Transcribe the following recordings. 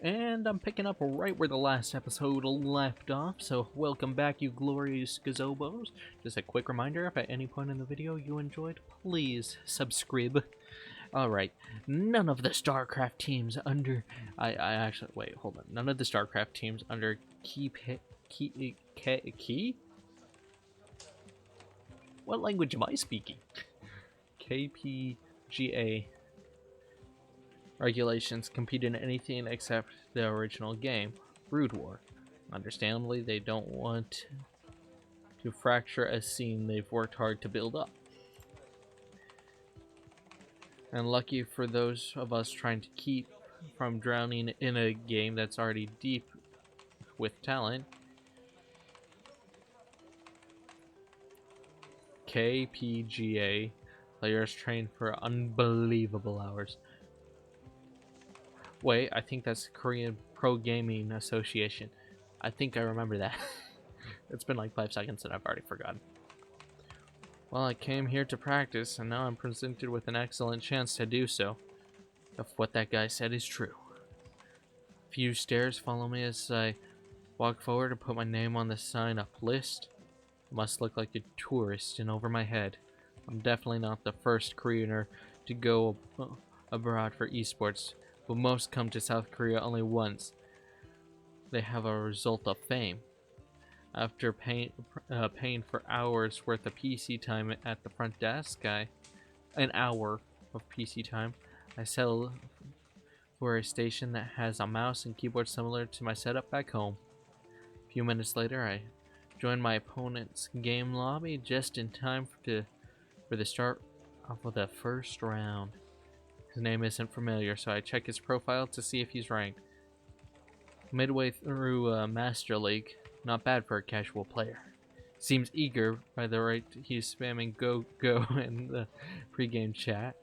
And I'm picking up right where the last episode left off, so welcome back, you glorious gazobos. Just a quick reminder, if at any point in the video you enjoyed, please subscribe. Alright, none of the StarCraft teams under... I actually... Wait, hold on. None of the StarCraft teams under Key? What language am I speaking? KPGA regulations compete in anything except the original game, Brood War. Understandably, they don't want to fracture a scene they've worked hard to build up. And lucky for those of us trying to keep from drowning in a game that's already deep with talent, KPGA players train for unbelievable hours. Wait, I think that's Korean Pro Gaming Association. I think I remember that. It's been like 5 seconds and I've already forgotten. Well, I came here to practice, and now I'm presented with an excellent chance to do so. If what that guy said is true. A few stairs follow me as I walk forward and put my name on the sign-up list. I must look like a tourist and over my head. I'm definitely not the first Koreaner to go abroad for eSports, but most come to South Korea only once. They have a result of fame. After paying for hours worth of PC time at the front desk, an hour of PC time, I settled for a station that has a mouse and keyboard similar to my setup back home. A few minutes later, I joined my opponent's game lobby just in time for the start of the first round. His name isn't familiar, so I check his profile to see if he's ranked. Midway through Master League, not bad for a casual player. Seems eager by the rate he's spamming go in the pregame chat.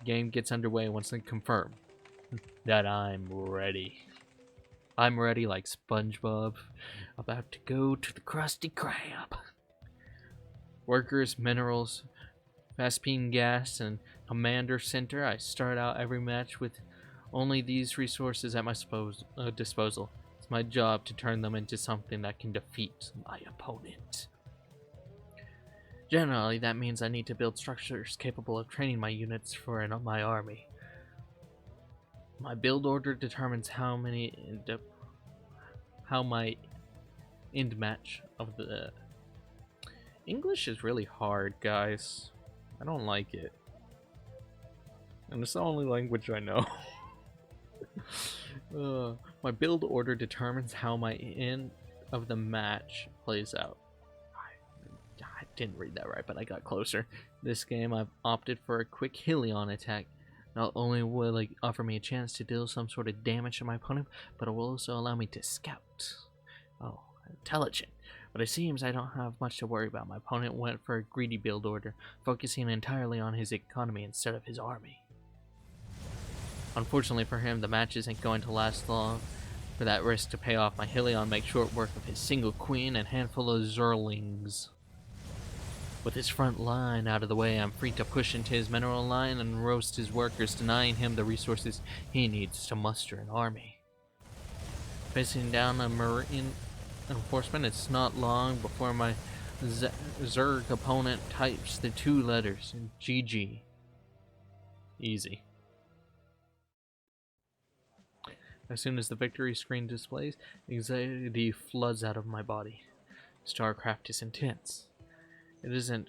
Game gets underway once I confirm that I'm ready. I'm ready like SpongeBob, about to go to the Krusty Krab. Workers, minerals, Vespine gas, and Commander Center. I start out every match with only these resources at my disposal. It's my job to turn them into something that can defeat my opponent. Generally, that means I need to build structures capable of training my units for my army. My build order determines how my end match of the... English is really hard, guys. I don't like it. And it's the only language I know. My build order determines how my end of the match plays out. I didn't read that right, but I got closer. This game, I've opted for a quick Helion attack. Not only will it offer me a chance to deal some sort of damage to my opponent, but it will also allow me to scout. Oh, intelligent. But it seems I don't have much to worry about. My opponent went for a greedy build order, focusing entirely on his economy instead of his army. Unfortunately for him, the match isn't going to last long. For that risk to pay off, my Helion makes short work of his single queen and handful of Zerlings. With his front line out of the way, I'm free to push into his mineral line and roast his workers, denying him the resources he needs to muster an army. Facing down a marine enforcement, it's not long before my Zerg opponent types the 2 letters GG. Easy. As soon as the victory screen displays, anxiety floods out of my body. StarCraft is intense. It isn't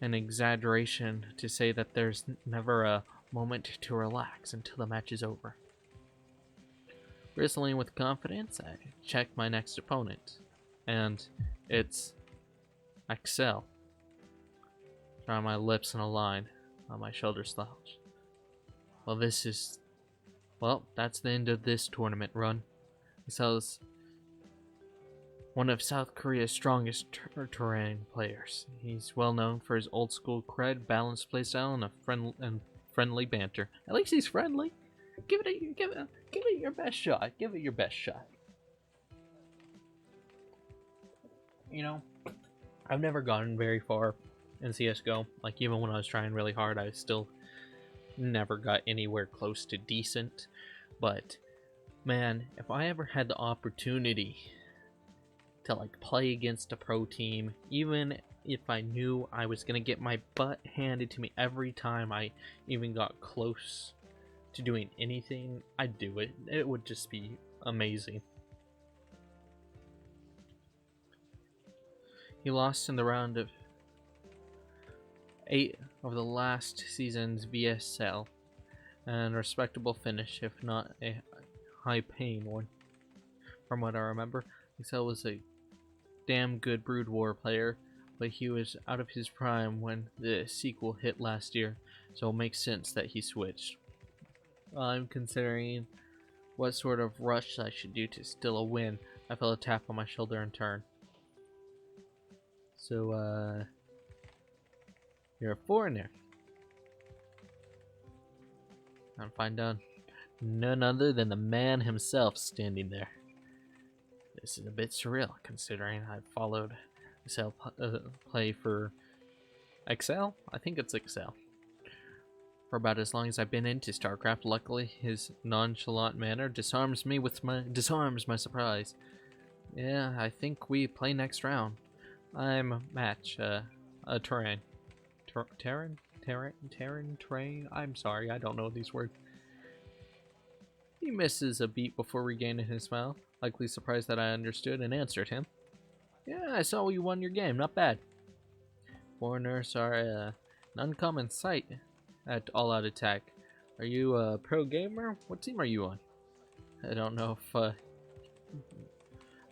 an exaggeration to say that there's never a moment to relax until the match is over. Bristling with confidence, I check my next opponent, and it's Axel. Draw my lips in a line, on my shoulders slouch. Well, that's the end of this tournament run. Axel's one of South Korea's strongest terrain players. He's well known for his old school cred, balanced playstyle, and friendly banter. At least he's friendly. Give it your best shot. Give it your best shot. You know, I've never gotten very far in CS:GO. Like, even when I was trying really hard, I still never got anywhere close to decent. But Man, if I ever had the opportunity to like play against a pro team, even if I knew I was gonna get my butt handed to me every time I even got close to doing anything, I'd do it. It would just be amazing. He lost in the round of 8 of the last season's VSL, and a respectable finish, if not a high-paying one. From what I remember, Excel was a damn good Brood War player, but he was out of his prime when the sequel hit last year, so it makes sense that he switched. I'm considering what sort of rush I should do to steal a win. I felt a tap on my shoulder in turn. So, you're a foreigner. And find out none other than the man himself standing there. This is a bit surreal, considering I've followed Excel play for Excel? I think it's Excel. For about as long as I've been into StarCraft. Luckily, his nonchalant manner disarms my surprise. Yeah, I think we play next round. I'm Match, Terrain. Terrain? I'm sorry, I don't know these words. He misses a beat before regaining his smile, likely surprised that I understood and answered him. Yeah, I saw you won your game, not bad. Foreigners are an uncommon sight at all-out attack. Are you a pro gamer? What team are you on? I don't know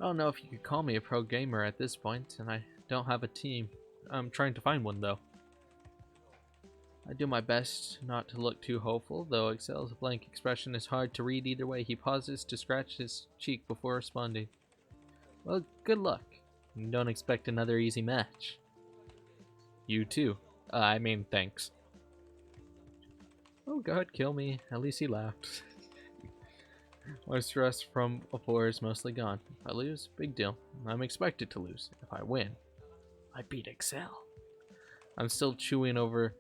if you could call me a pro gamer at this point, and I don't have a team. I'm trying to find one though. I do my best not to look too hopeful, though Excel's blank expression is hard to read either way. He pauses to scratch his cheek before responding. Well, good luck. Don't expect another easy match. You too. Thanks. Oh god, kill me. At least he laughed. My stress from before is mostly gone. If I lose, big deal. I'm expected to lose. If I win, I beat Excel. I'm still chewing over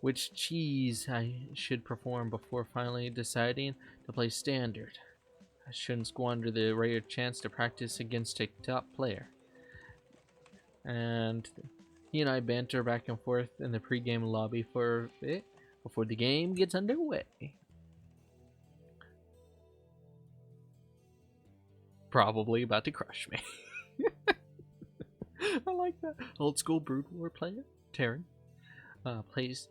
which cheese I should perform before finally deciding to play standard. I shouldn't squander the rare chance to practice against a top player. And he and I banter back and forth in the pre-game lobby for a bit before the game gets underway. Probably about to crush me. I like that. Old school Brood War player, Terran, plays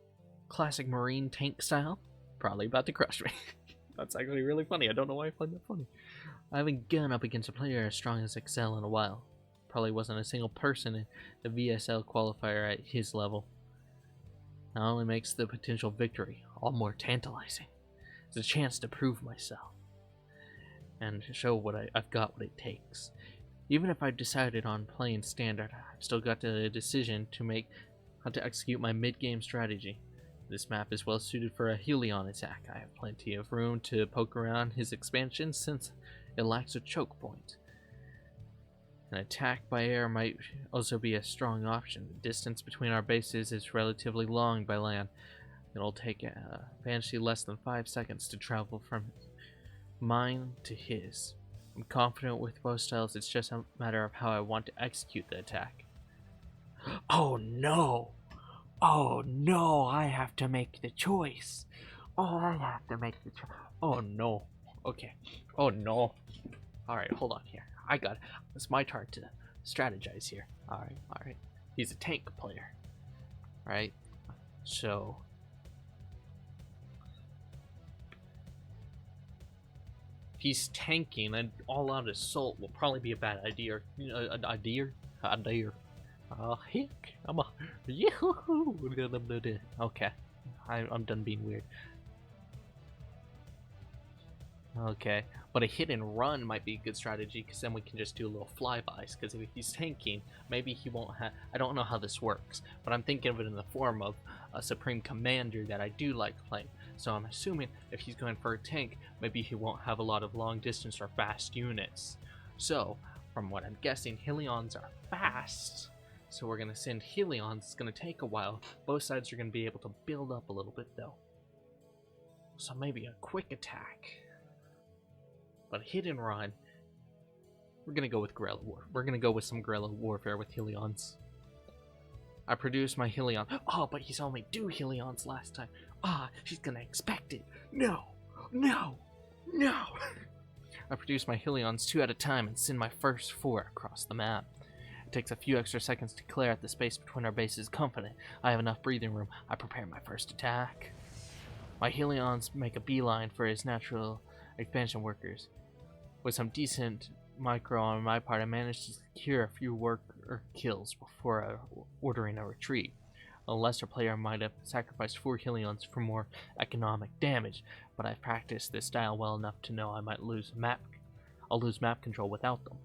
classic Marine tank style. Probably about to crush me. That's actually really funny. I don't know why I find that funny. I haven't gone up against a player as strong as Excel in a while. Probably wasn't a single person in the VSL qualifier at his level. Not only makes the potential victory all more tantalizing, it's a chance to prove myself and show I've got what it takes. Even if I've decided on playing standard, I've still got the decision to make how to execute my mid-game strategy. This map is well suited for a Helion attack. I have plenty of room to poke around his expansion since it lacks a choke point. An attack by air might also be a strong option. The distance between our bases is relatively long by land. It'll take Banshee less than 5 seconds to travel from mine to his. I'm confident with both styles, it's just a matter of how I want to execute the attack. Oh no! Oh no, I have to make the choice. Oh, I have to make the choice. Oh no. Okay. Oh no. Alright, hold on here. It's my turn to strategize here. Alright. He's a tank player. Right? So if he's tanking, an all-out assault will probably be a bad idea. Idea. Heck, I'm a yahoo! Okay, I'm done being weird. Okay, but a hit and run might be a good strategy, because then we can just do a little flybys, because if he's tanking, maybe he won't have... I don't know how this works, but I'm thinking of it in the form of a Supreme Commander that I do like playing. So I'm assuming if he's going for a tank, maybe he won't have a lot of long distance or fast units. So, from what I'm guessing, Helions are fast. So we're going to send Helions. It's going to take a while. Both sides are going to be able to build up a little bit though. So maybe a quick attack. But hit and run, we're gonna go with guerrilla war. We're gonna go with some guerrilla warfare with Helions. I produced my Helion. Oh, but he saw me do Helions last time. Ah, she's gonna expect it. No, no, no. I produce my Helions 2 at a time and send my first 4 across the map. It takes a few extra seconds to clear out the space between our bases. Confident I have enough breathing room, I prepare my first attack. My Helions make a beeline for his natural expansion workers. With some decent micro on my part, I managed to secure a few worker kills before ordering a retreat. A lesser player might have sacrificed 4 Helions for more economic damage, but I've practiced this style well enough to know I'll lose map control without them.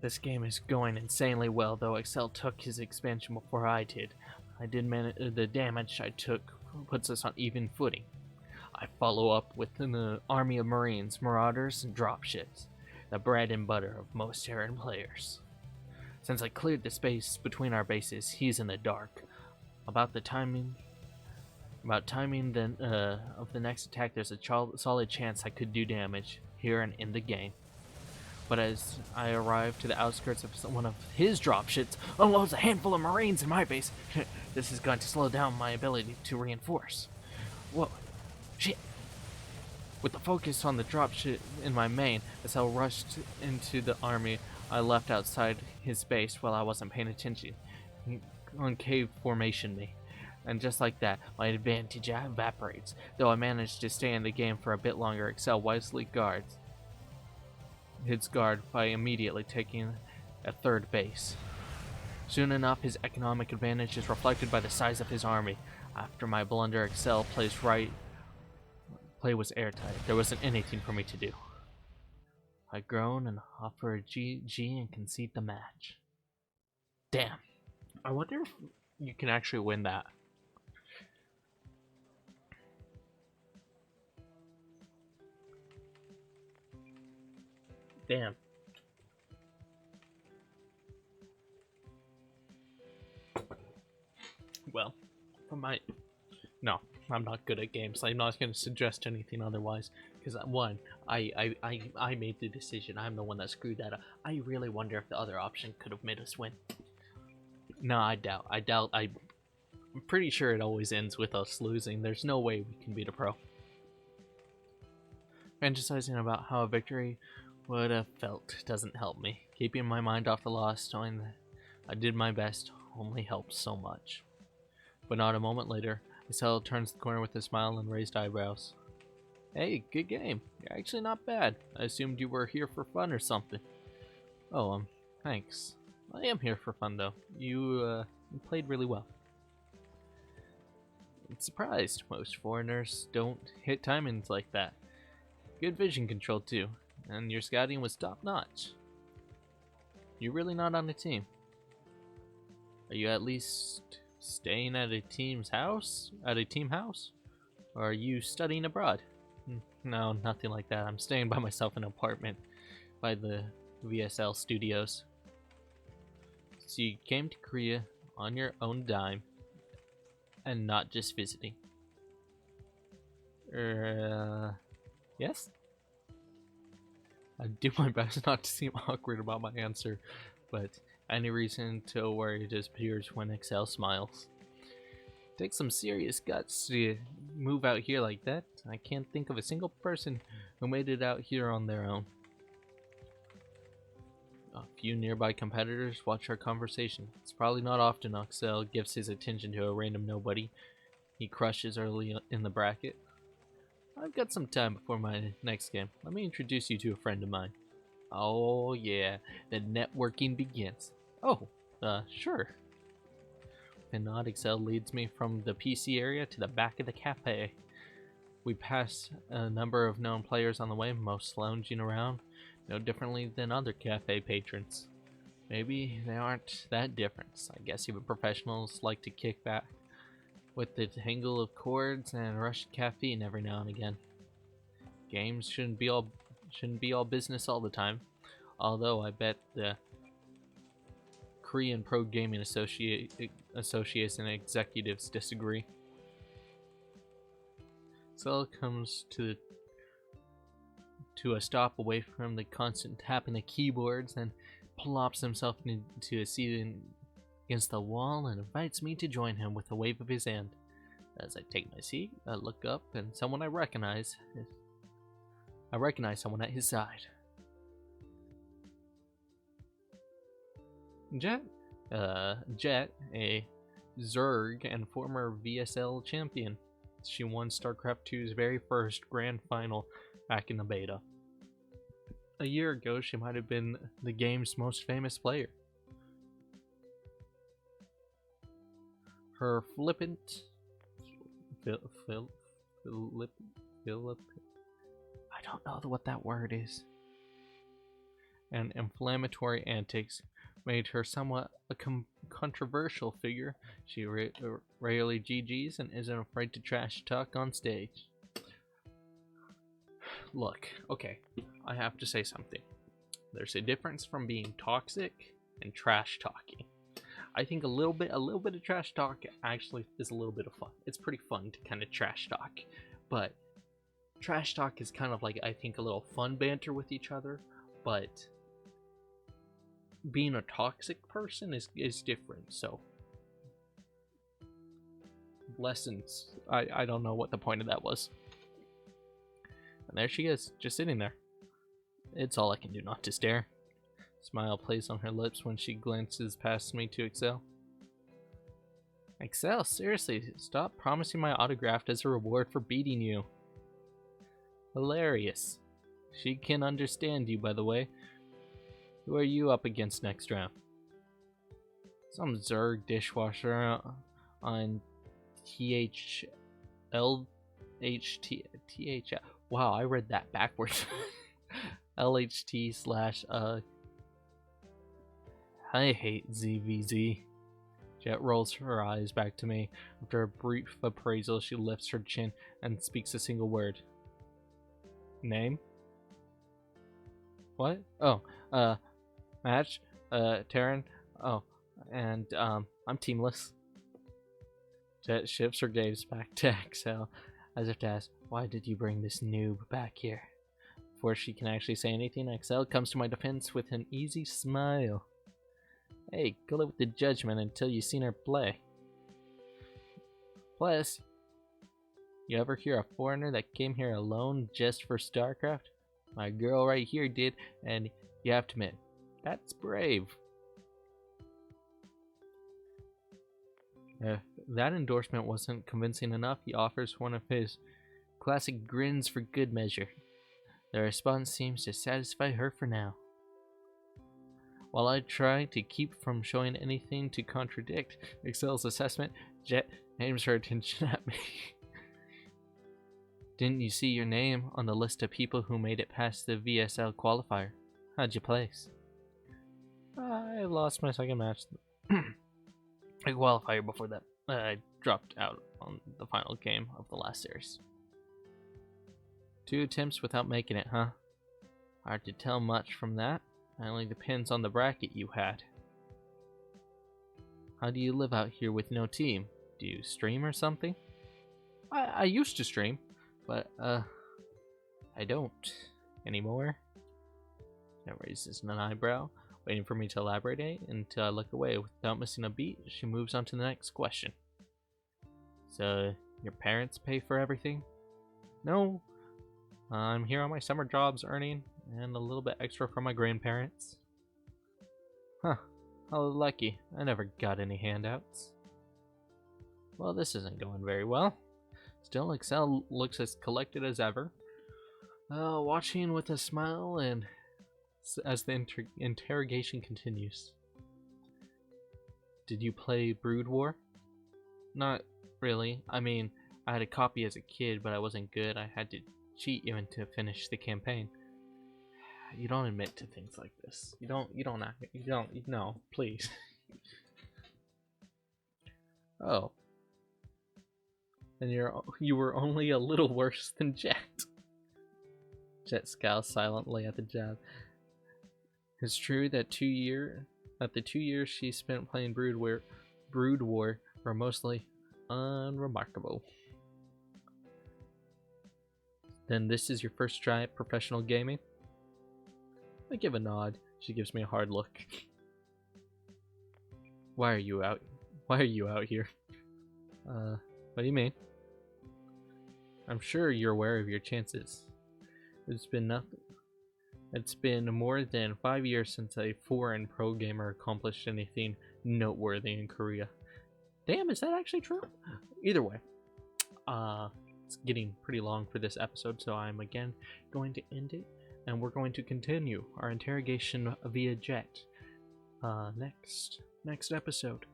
This game is going insanely well, though Excel took his expansion before I did. The damage I took puts us on even footing. I follow up with an army of Marines, Marauders, and dropships, the bread and butter of most Terran players. Since I cleared the space between our bases, he's in the dark. About timing of the next attack, there's a solid chance I could do damage here and in the game. But as I arrive to the outskirts of one of his dropships, unloads a handful of Marines in my base. This is going to slow down my ability to reinforce. Whoa, shit. With the focus on the dropship in my main, as I rushed into the army I left outside his base while I wasn't paying attention. Concave formation me. And just like that, my advantage evaporates. Though I managed to stay in the game for a bit longer, Excel wisely guards his guard by immediately taking a third base. Soon enough, his economic advantage is reflected by the size of his army. After my blunder, Excel play was airtight. There wasn't anything for me to do. I groan and offer a GG and concede the match. Damn. I wonder if you can actually win that. Damn. Well, no, I'm not good at games. I'm not going to suggest anything otherwise. Because one, I made the decision. I'm the one that screwed that up. I really wonder if the other option could have made us win. No, I doubt. I'm pretty sure it always ends with us losing. There's no way we can beat a pro. Fantasizing about how a victory would have felt doesn't help me. Keeping my mind off the loss, knowing that I did my best, only helps so much. But not a moment later, Excel turns the corner with a smile and raised eyebrows. Hey, good game. You're actually not bad. I assumed you were here for fun or something. Oh, thanks. I am here for fun, though. You played really well. I'm surprised most foreigners don't hit timings like that. Good vision control, too. And your scouting was top-notch. You're really not on a team. Are you at least staying at a team house? Or are you studying abroad? No, nothing like that. I'm staying by myself in an apartment by the VSL studios. So you came to Korea on your own dime and not just visiting. Yes? I do my best not to seem awkward about my answer, but any reason to worry disappears when Excel smiles. Takes some serious guts to move out here like that. I can't think of a single person who made it out here on their own. A few nearby competitors watch our conversation. It's probably not often Excel gives his attention to a random nobody he crushes early in the bracket. I've got some time before my next game. Let me introduce you to a friend of mine. Oh yeah, the networking begins. Oh, sure. The nod. Excel leads me from the PC area to the back of the cafe. We pass a number of known players on the way, most lounging around, no differently than other cafe patrons. Maybe they aren't that different. I guess even professionals like to kick back with the tangle of chords and rush caffeine every now and again. Games shouldn't be all business all the time, although I bet the Korean Pro Gaming Association executives disagree. So comes to to a stop away from the constant tapping of keyboards, and plops himself into a seat against the wall and invites me to join him with a wave of his hand. As I take my seat, I look up, and someone I recognize someone at his side. Jet, a Zerg and former VSL champion. She won StarCraft 2's very first grand final back in the beta. A year ago, she might have been the game's most famous player. Her flippant, I don't know what that word is, and inflammatory antics made her somewhat a controversial figure. She rarely GGs and isn't afraid to trash talk on stage. Look, okay, I have to say something. There's a difference from being toxic and trash talking. I think a little bit of trash talk actually is a little bit of fun. It's pretty fun to kind of trash talk, but trash talk is kind of like, I think, a little fun banter with each other, but being a toxic person is different. So lessons, I don't know what the point of that was. And there she is, just sitting there. It's all I can do not to stare. Smile plays on her lips when she glances past me to Excel. Excel, seriously, stop promising my autograph as a reward for beating you. Hilarious. She can understand you, by the way. Who are you up against next round? Some Zerg dishwasher on THL. Wow, I read that backwards. LHT slash I hate ZVZ. Jet rolls her eyes back to me. After a brief appraisal, she lifts her chin and speaks a single word. Name? What? Oh, Match, Terran. Oh, and I'm teamless. Jet shifts her gaze back to Excel, as if to ask, why did you bring this noob back here? Before she can actually say anything, Excel comes to my defense with an easy smile. Hey, go live with the judgment until you've seen her play. Plus, you ever hear a foreigner that came here alone just for StarCraft? My girl right here did, and you have to admit, that's brave. If that endorsement wasn't convincing enough, he offers one of his classic grins for good measure. The response seems to satisfy her for now. While I try to keep from showing anything to contradict Excel's assessment, Jet aims her attention at me. Didn't you see your name on the list of people who made it past the VSL qualifier? How'd you place? I lost my second match. A qualifier before that. I dropped out on the final game of the last series. 2 attempts without making it, huh? Hard to tell much from that. It only depends on the bracket you had. How do you live out here with no team? Do you stream or something? I used to stream, but I don't anymore. That raises an eyebrow, waiting for me to elaborate until I look away. Without missing a beat, she moves on to the next question. So, your parents pay for everything? No. I'm here on my summer jobs earning, and a little bit extra from my grandparents. Huh, how lucky. I never got any handouts. Well, this isn't going very well. Still, Excel looks as collected as ever. Watching with a smile and as the interrogation continues. Did you play Brood War? Not really. I mean, I had a copy as a kid, but I wasn't good. I had to cheat even to finish the campaign. You don't admit to things like this. You don't, no, please. Oh. And you were only a little worse than Jet. Jet scowls silently at the jab. It's true that the 2 years she spent playing Brood War were mostly unremarkable. Then this is your first try at professional gaming? I give a nod. She gives me a hard look. Why are you out? Why are you out here? What do you mean? I'm sure you're aware of your chances. It's been nothing. It's been more than 5 years since a foreign pro gamer accomplished anything noteworthy in Korea. Damn, is that actually true? Either way, it's getting pretty long for this episode, so I'm again going to end it, and we're going to continue our interrogation via jet next episode.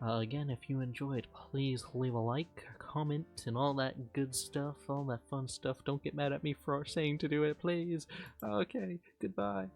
Again, if you enjoyed, please leave a like, comment, and all that good stuff, all that fun stuff. Don't get mad at me for saying to do it, please. Okay, goodbye.